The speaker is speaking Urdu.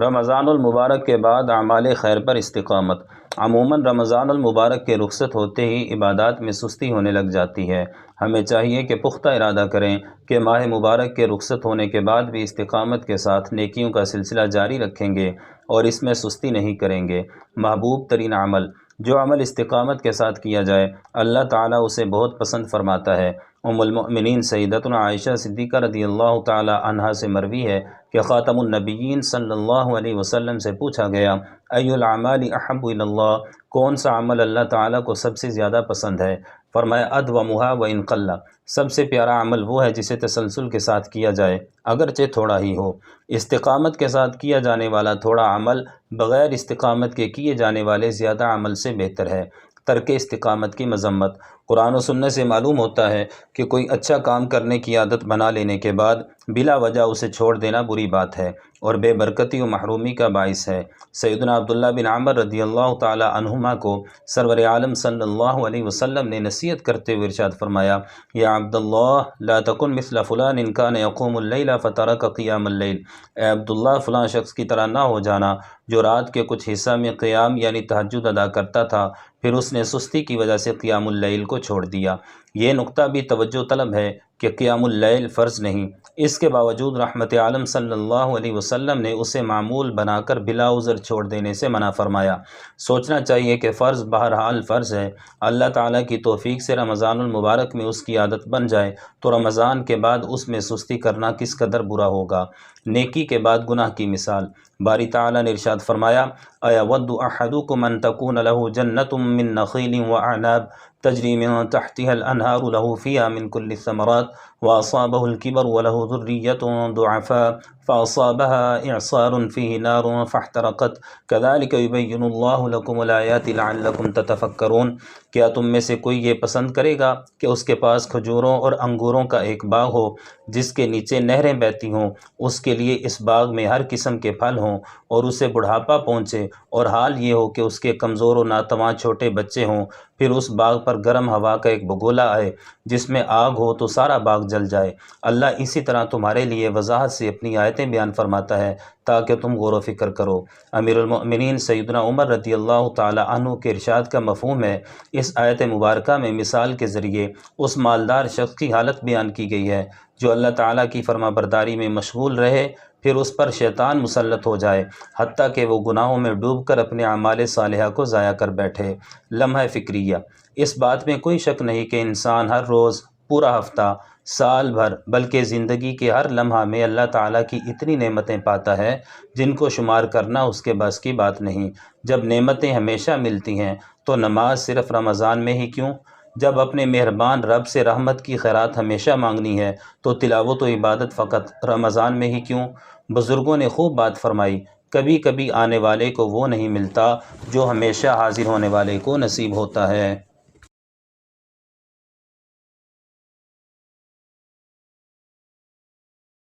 رمضان المبارک کے بعد اعمال خیر پر استقامت۔ عموماً رمضان المبارک کے رخصت ہوتے ہی عبادات میں سستی ہونے لگ جاتی ہے۔ ہمیں چاہیے کہ پختہ ارادہ کریں کہ ماہ مبارک کے رخصت ہونے کے بعد بھی استقامت کے ساتھ نیکیوں کا سلسلہ جاری رکھیں گے اور اس میں سستی نہیں کریں گے۔ محبوب ترین عمل، جو عمل استقامت کے ساتھ کیا جائے اللہ تعالیٰ اسے بہت پسند فرماتا ہے۔ ام المؤمنین سیدتنا عائشہ صدیقہ رضی اللہ تعالی عنہا سے مروی ہے کہ خاتم النبیین صلی اللہ علیہ وسلم سے پوچھا گیا، ای الاعمال احب الی اللہ، کون سا عمل اللہ تعالیٰ کو سب سے زیادہ پسند ہے؟ فرمایا ادومھا وان قل، سب سے پیارا عمل وہ ہے جسے تسلسل کے ساتھ کیا جائے اگرچہ تھوڑا ہی ہو۔ استقامت کے ساتھ کیا جانے والا تھوڑا عمل بغیر استقامت کے کیے جانے والے زیادہ عمل سے بہتر ہے۔ ترک استقامت کی مذمت۔ قرآن و سنت سے معلوم ہوتا ہے کہ کوئی اچھا کام کرنے کی عادت بنا لینے کے بعد بلا وجہ اسے چھوڑ دینا بری بات ہے اور بے برکتی و محرومی کا باعث ہے۔ سیدنا عبداللہ بن عمر رضی اللہ تعالی عنہما کو سرور عالم صلی اللہ علیہ وسلم نے نصیحت کرتے ہوئے ارشاد فرمایا، یا عبداللہ لا تکن مثل فلان ان کان یقوم اللیل فترک قیام اللیل، اے عبداللہ فلاں شخص کی طرح نہ ہو جانا جو رات کے کچھ حصہ میں قیام یعنی تہجد ادا کرتا تھا پھر اس نے سستی کی وجہ سے قیام اللیل کو چھوڑ دیا۔ یہ نقطہ بھی توجہ طلب ہے کہ قیام اللیل فرض نہیں، اس کے باوجود رحمت عالم صلی اللہ علیہ وسلم نے اسے معمول بنا کر بلا عذر چھوڑ دینے سے منع فرمایا۔ سوچنا چاہیے کہ فرض بہرحال فرض ہے۔ اللہ تعالیٰ کی توفیق سے رمضان المبارک میں اس کی عادت بن جائے تو رمضان کے بعد اس میں سستی کرنا کس قدر برا ہوگا۔ نیکی کے بعد گناہ کی مثال۔ باری تعالیٰ نے ارشاد فرمایا، اَیَوَدُّ أَحَدُکُمْ أَن تَکُونَ لَهُ جَنَّةٌ مِّن نَخِیلٍ وَأَعْنَابٍ تجری من تحتها الانہار له فیہا من کل الثمرات واصابہ الکبر وله ذریۃ ضعفاء فاصابها اعصار فیہ نار فاحترقت کذلک یبین اللہ لکم الآیات لعلکم تتفکرون۔ کیا تم میں سے کوئی یہ پسند کرے گا کہ اس کے پاس کھجوروں اور انگوروں کا ایک باغ ہو جس کے نیچے نہریں بہتی ہوں، اس کے لیے اس باغ میں ہر قسم کے پھل ہوں اور اسے بڑھاپا پہنچے اور حال یہ ہو کہ اس کے کمزور و ناتواں چھوٹے بچے ہوں، پھر اس باغ پر گرم ہوا کا ایک بگولا آئے جس میں آگ ہو تو سارا باغ جل جائے۔ اللہ اسی طرح تمہارے لیے وضاحت سے اپنی آیتیں بیان فرماتا ہے تاکہ تم غور و فکر کرو۔ امیر المؤمنین سیدنا عمر رضی اللہ تعالی عنہ کے ارشاد کا مفہوم ہے، اس آیت مبارکہ میں مثال کے ذریعے اس مالدار شخص کی حالت بیان کی گئی ہے جو اللہ تعالیٰ کی فرما برداری میں مشغول رہے پھر اس پر شیطان مسلط ہو جائے حتیٰ کہ وہ گناہوں میں ڈوب کر اپنے اعمال صالحہ کو ضائع کر بیٹھے۔ لمحہ فکریہ۔ اس بات میں کوئی شک نہیں کہ انسان ہر روز، پورا ہفتہ، سال بھر بلکہ زندگی کے ہر لمحہ میں اللہ تعالیٰ کی اتنی نعمتیں پاتا ہے جن کو شمار کرنا اس کے بس کی بات نہیں۔ جب نعمتیں ہمیشہ ملتی ہیں تو نماز صرف رمضان میں ہی کیوں؟ جب اپنے مہربان رب سے رحمت کی خیرات ہمیشہ مانگنی ہے تو تلاوت و عبادت فقط رمضان میں ہی کیوں؟ بزرگوں نے خوب بات فرمائی، کبھی کبھی آنے والے کو وہ نہیں ملتا جو ہمیشہ حاضر ہونے والے کو نصیب ہوتا ہے۔